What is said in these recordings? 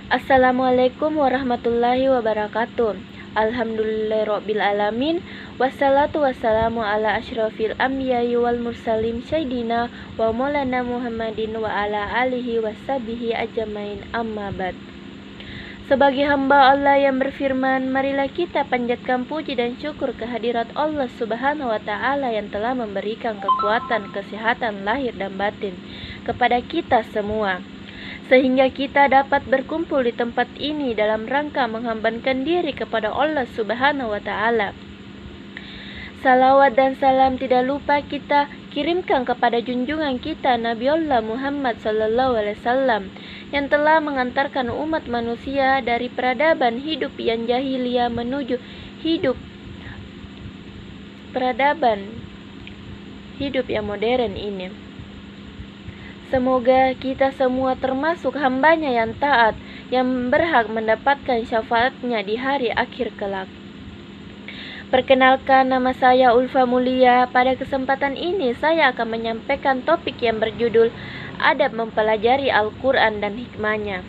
Assalamualaikum warahmatullahi wabarakatuh. Alhamdulillahirabbil alamin. Wassalatu wassalamu ala asyrafil anbiya'i wal mursalin sayyidina wa maulana Muhammadin wa ala alihi washabihi ajmain, amma ba'd. Sebagai hamba Allah yang berfirman, marilah kita panjatkan puji dan syukur kehadirat Allah Subhanahu wa taala yang telah memberikan kekuatan, kesehatan lahir dan batin kepada kita semua, sehingga kita dapat berkumpul di tempat ini dalam rangka menghambankan diri kepada Allah Subhanahu wa taala. Salawat dan salam tidak lupa kita kirimkan kepada junjungan kita Nabiullah Muhammad sallallahu alaihi wasallam yang telah mengantarkan umat manusia dari peradaban hidup yang jahiliyah menuju peradaban hidup yang modern ini. Semoga kita semua termasuk hambanya yang taat, yang berhak mendapatkan syafaatnya di hari akhir kelak. Perkenalkan, nama saya Ulfa Mulia. Pada kesempatan ini saya akan menyampaikan topik yang berjudul Adab Mempelajari Al-Quran dan Hikmahnya.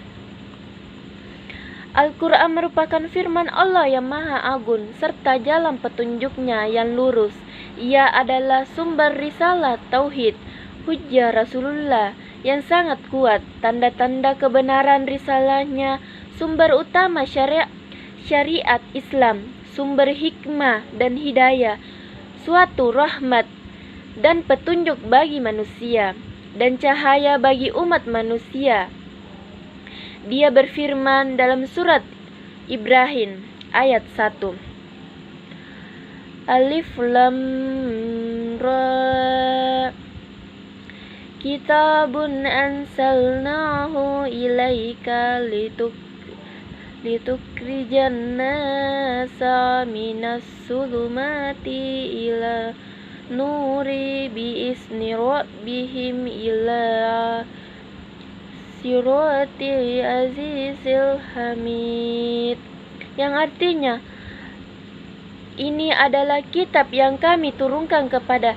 Al-Quran merupakan firman Allah yang Maha Agung serta jalan petunjuknya yang lurus. Ia adalah sumber risalah tauhid, hujjah Rasulullah yang sangat kuat, tanda-tanda kebenaran risalahnya, sumber utama syariat Islam, sumber hikmah dan hidayah, suatu rahmat dan petunjuk bagi manusia, dan cahaya bagi umat manusia. Dia berfirman dalam surat Ibrahim ayat 1. Alif Lam Ra, Kitabun ansalnahu ilaika litukrijan nasa minas sulumati ila nuri biizni rabbihim ila sirati azizil hamid, yang artinya, ini adalah kitab yang kami turunkan kepadamu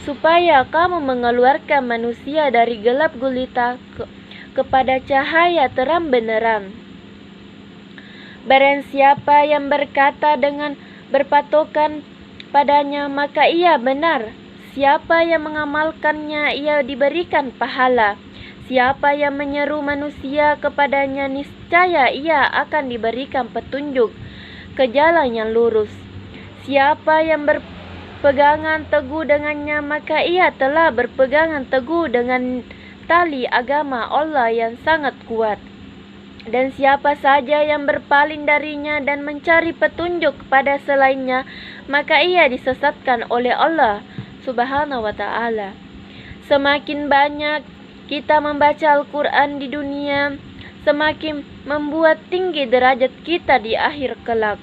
supaya kamu mengeluarkan manusia dari gelap gulita kepada cahaya terang benderang. Barang siapa yang berkata dengan berpatokan padanya, maka ia benar. Siapa yang mengamalkannya, ia diberikan pahala. Siapa yang menyeru manusia kepadanya, niscaya ia akan diberikan petunjuk ke jalan yang lurus. Siapa yang berpegangan teguh dengannya, maka ia telah berpegangan teguh dengan tali agama Allah yang sangat kuat. Dan siapa saja yang berpaling darinya dan mencari petunjuk pada selainnya, maka ia disesatkan oleh Allah Subhanahu wa ta'ala. Semakin banyak kita membaca Al-Quran di dunia, semakin membuat tinggi derajat kita di akhir kelak.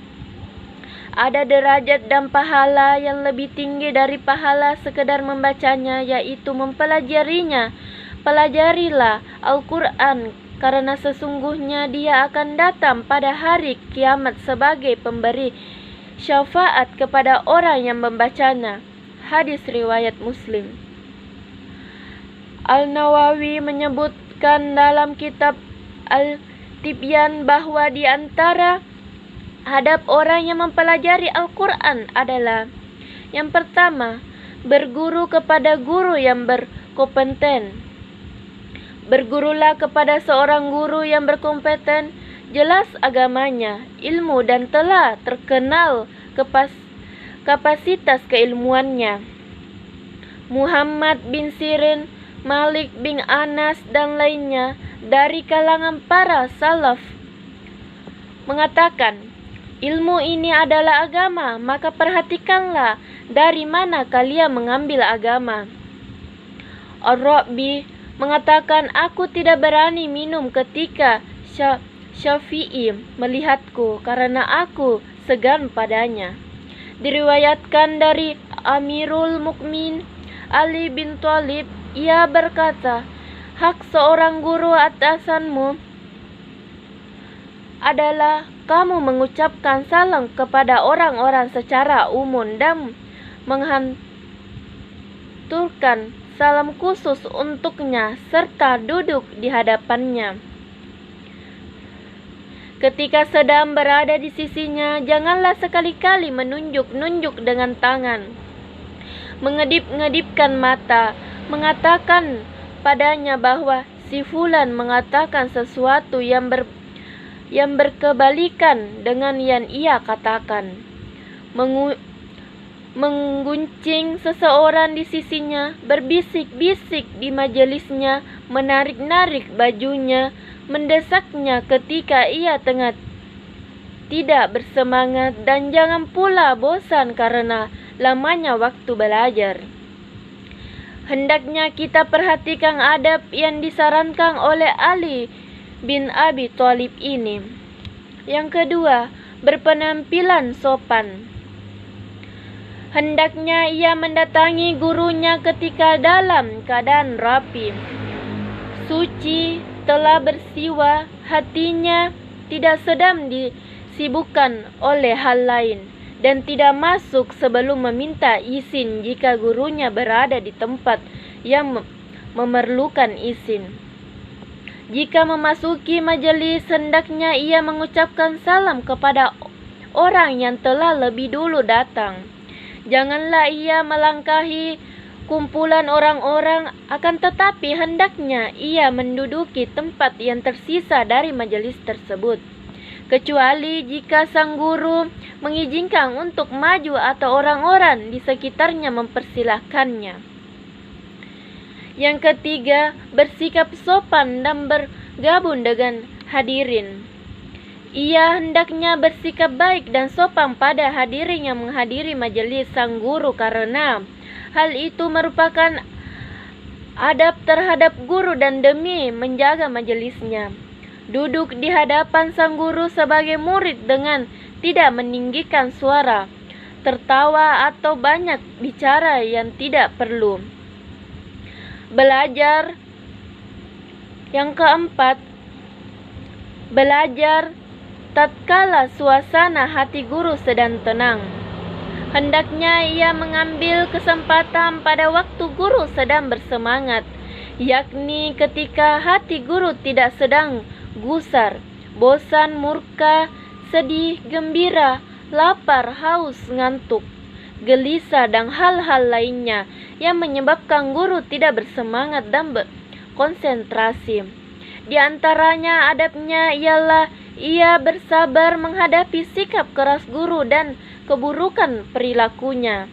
Ada derajat dan pahala yang lebih tinggi dari pahala sekedar membacanya, yaitu mempelajarinya. Pelajarilah Al-Quran, karena sesungguhnya dia akan datang pada hari kiamat sebagai pemberi syafaat kepada orang yang membacanya. Hadis riwayat Muslim. Al-Nawawi menyebutkan dalam kitab Al-Tibyan bahwa di antara adab orang yang mempelajari Al-Quran adalah: yang pertama, berguru kepada guru yang berkompeten. Bergurulah kepada seorang guru yang berkompeten, jelas agamanya, ilmu dan telah terkenal kapasitas keilmuannya. Muhammad bin Sirin, Malik bin Anas dan lainnya dari kalangan para salaf mengatakan, ilmu ini adalah agama, maka perhatikanlah dari mana kalian mengambil agama. Ar-Rabi mengatakan, aku tidak berani minum ketika Syafi'i melihatku karena aku segan padanya. Diriwayatkan dari Amirul Mukmin Ali bin Thalib, ia berkata, hak seorang guru atasanmu adalah kamu mengucapkan salam kepada orang-orang secara umum dan menghanturkan salam khusus untuknya serta duduk di hadapannya. Ketika sedang berada di sisinya, janganlah sekali-kali menunjuk-nunjuk dengan tangan, mengedip-ngedipkan mata, mengatakan padanya bahwa si fulan mengatakan sesuatu yang berkebalikan dengan yang ia katakan. Mengguncing seseorang di sisinya, berbisik-bisik di majelisnya, menarik-narik bajunya, mendesaknya ketika ia tengah tidak bersemangat, dan jangan pula bosan karena lamanya waktu belajar. Hendaknya kita perhatikan adab yang disarankan oleh Ali bin Abi Thalib ini. Yang kedua, berpenampilan sopan. Hendaknya ia mendatangi gurunya ketika dalam keadaan rapi, suci, telah bersiwa, hatinya tidak sedang disibukkan oleh hal lain, dan tidak masuk sebelum meminta izin jika gurunya berada di tempat yang memerlukan izin. Jika memasuki majelis, hendaknya ia mengucapkan salam kepada orang yang telah lebih dulu datang. Janganlah ia melangkahi kumpulan orang-orang, akan tetapi hendaknya ia menduduki tempat yang tersisa dari majelis tersebut, kecuali jika sang guru mengizinkan untuk maju atau orang-orang di sekitarnya mempersilahkannya. Yang ketiga, bersikap sopan dan bergabung dengan hadirin. Ia hendaknya bersikap baik dan sopan pada hadirin yang menghadiri majelis sang guru, karena hal itu merupakan adab terhadap guru dan demi menjaga majelisnya. Duduk di hadapan sang guru sebagai murid dengan tidak meninggikan suara, tertawa atau banyak bicara yang tidak perlu. Belajar. Yang keempat, belajar tatkala suasana hati guru sedang tenang. Hendaknya ia mengambil kesempatan pada waktu guru sedang bersemangat, yakni ketika hati guru tidak sedang gusar, bosan, murka, sedih, gembira, lapar, haus, ngantuk, gelisah, dan hal-hal lainnya yang menyebabkan guru tidak bersemangat dan berkonsentrasi. Di antaranya adabnya ialah ia bersabar menghadapi sikap keras guru dan keburukan perilakunya.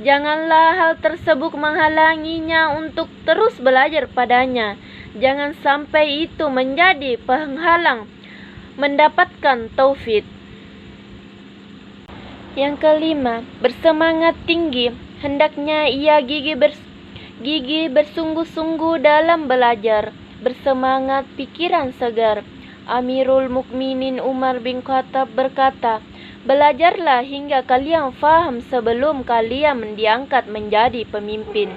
Janganlah hal tersebut menghalanginya untuk terus belajar padanya. Jangan sampai itu menjadi penghalang mendapatkan taufik. Yang kelima, bersemangat tinggi. Hendaknya ia gigih bersungguh-sungguh dalam belajar, bersemangat, pikiran segar. Amirul Mukminin Umar bin Khattab berkata, "Belajarlah hingga kalian faham sebelum kalian diangkat menjadi pemimpin."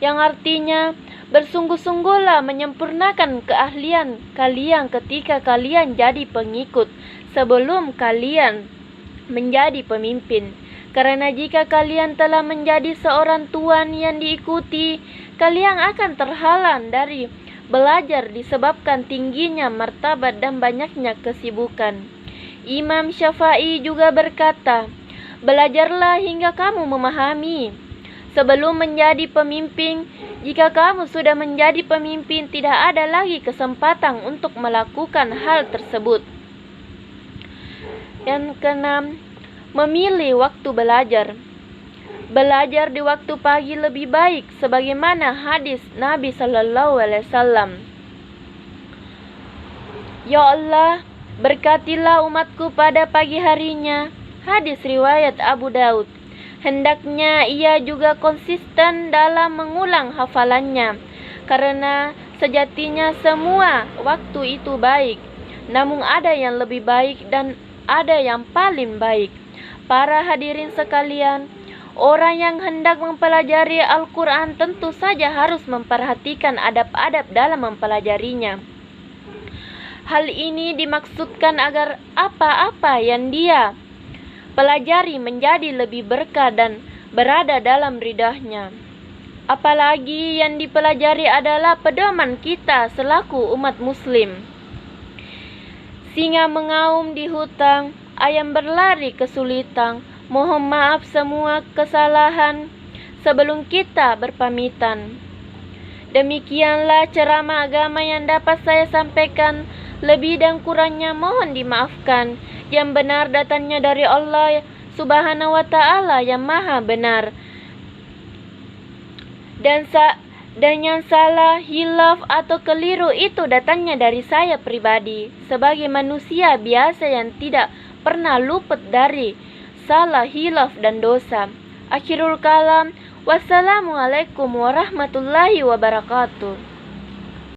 Yang artinya, bersungguh-sungguhlah menyempurnakan keahlian kalian ketika kalian jadi pengikut sebelum kalian menjadi pemimpin. Karena jika kalian telah menjadi seorang tuan yang diikuti, kalian akan terhalang dari belajar disebabkan tingginya martabat dan banyaknya kesibukan. Imam Syafi'i juga berkata, "Belajarlah hingga kamu memahami sebelum menjadi pemimpin. Jika kamu sudah menjadi pemimpin, tidak ada lagi kesempatan untuk melakukan hal tersebut." Yang keenam, memilih waktu belajar. Belajar di waktu pagi lebih baik, sebagaimana hadis Nabi Sallallahu Alaihi Wasallam. "Ya Allah, berkatilah umatku pada pagi harinya." Hadis riwayat Abu Daud. Hendaknya ia juga konsisten dalam mengulang hafalannya, karena sejatinya semua waktu itu baik, namun ada yang lebih baik dan ada yang paling baik. Para hadirin sekalian, orang yang hendak mempelajari Al-Quran tentu saja harus memperhatikan adab-adab dalam mempelajarinya. Hal ini dimaksudkan agar apa-apa yang dia pelajari menjadi lebih berkah dan berada dalam ridhanya. Apalagi yang dipelajari adalah pedoman kita selaku umat muslim. Singa mengaum di hutan, ayam berlari kesulitan. Mohon maaf semua kesalahan sebelum kita berpamitan. Demikianlah ceramah agama yang dapat saya sampaikan. Lebih dan kurangnya mohon dimaafkan. Yang benar datangnya dari Allah Subhanahu wa Ta'ala yang Maha Benar. Dan yang salah, hilaf atau keliru itu datangnya dari saya pribadi sebagai manusia biasa yang tidak pernah luput dari salah, hilaf, dan dosa. Akhirul kalam, wassalamualaikum warahmatullahi wabarakatuh.